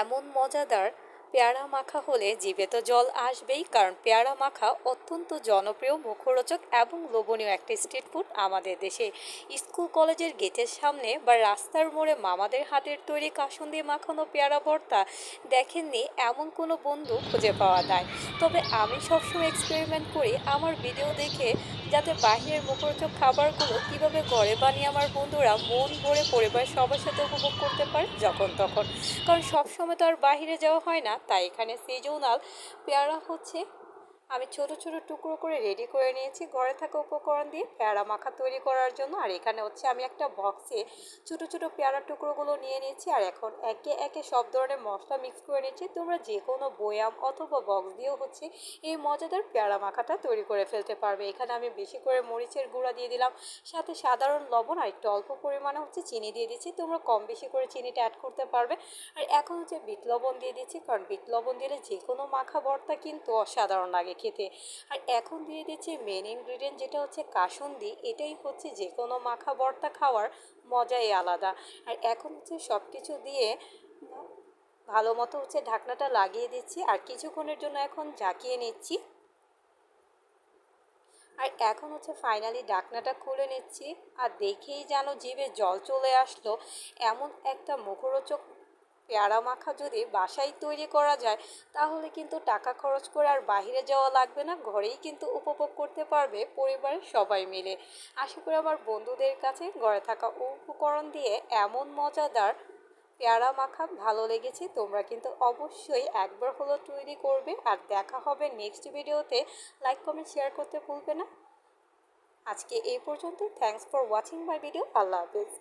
এমন মজাদার পেয়ারা মাখা হলে জিভে তো জল আসবেই, কারণ পেয়ারা মাখা অত্যন্ত জনপ্রিয়, মুখরোচক এবং লোভনীয় একটা স্ট্রিট ফুড আমাদের দেশে। স্কুল কলেজের গেটের সামনে বা রাস্তার মোড়ে মামাদের হাতের তৈরি কাসুন্দি মাখানো পেয়ারা ভর্তা দেখেননি এমন কোনো বন্ধু খুঁজে পাওয়া যায়। তবে আমি সবসময় এক্সপেরিমেন্ট করি আমার ভিডিও দেখে, যাতে বাহিরের মুখরোচক খাবারগুলো কিভাবে ঘরে বানিয়ে আমার বন্ধুরা মন ভরে পরিবারের সবার সাথে উপভোগ করতে পারে যখন তখন। কারণ সবসময় তো আর বাইরে যাওয়া হয় না, তাই এখানে সিজনাল পেয়ারা হচ্ছে আমি ছোট ছোট টুকরো করে রেডি করে নিয়েছি ঘরে থাকা উপকরণ দিয়ে পেয়ারা মাখা তৈরি করার জন্য। আর এখানে হচ্ছে আমি একটা বক্সে ছোট ছোট পেয়ারা টুকরোগুলো নিয়ে নিয়েছি, আর এখন একে একে সব ধরনের মশলা মিক্স করে নিচ্ছি। তোমরা যে কোনো বয়াম অথবা বক্স দিয়েও হচ্ছে এই মজাদার পেয়ারা মাখাটা তৈরি করে ফেলতে পারবে। এখানে আমি বেশি করে মরিচের গুঁড়া দিয়ে দিলাম, সাথে সাধারণ লবণ আর একটু অল্প পরিমাণে হচ্ছে চিনি দিয়ে দিচ্ছি। তোমরা কম বেশি করে চিনিটা অ্যাড করতে পারবে। আর এখন হচ্ছে বিট লবণ দিয়ে দিচ্ছি, কারণ বিট লবণ দিলে যে কোনো মাখা ভর্তা কিন্তু অসাধারণ লাগে খেতে। আর এখন দিয়ে দিচ্ছি মেন ইনগ্রিডিয়েন্ট, যেটা হচ্ছে কাসুন্দি। এটাই হচ্ছে যে কোনো মাখা ভর্তা খাওয়ার মজাই আলাদা। আর এখন হচ্ছে সব কিছু দিয়ে ভালো মতো হচ্ছে ঢাকনাটা লাগিয়ে দিচ্ছি, আর কিছুক্ষণের জন্য এখন ঝাঁকিয়ে নিচ্ছি। আর এখন হচ্ছে ফাইনালি ঢাকনাটা খুলে নিচ্ছি, আর দেখেই যেন জিভে জল চলে আসলো। এমন একটা মুখরোচক পেয়ারা মাখা যদি বাসায় তৈরি করা যায়, তাহলে কিন্তু টাকা খরচ করে আর বাইরে যাওয়া লাগবে না, ঘরেই কিন্তু উপভোগ করতে পারবে পরিবারের সবাই মিলে। আশা করি আমার বন্ধুদের কাছে ঘরে থাকা উপকরণ দিয়ে এমন মজাদার পেয়ারা মাখা ভালো লেগেছে। তোমরা কিন্তু অবশ্যই একবার হলো তৈরি করবে। আর দেখা হবে নেক্সট ভিডিওতে। লাইক কমেন্ট শেয়ার করতে ভুলবে না। আজকে এই পর্যন্ত। Thanks for watching my video. Allah Hafiz.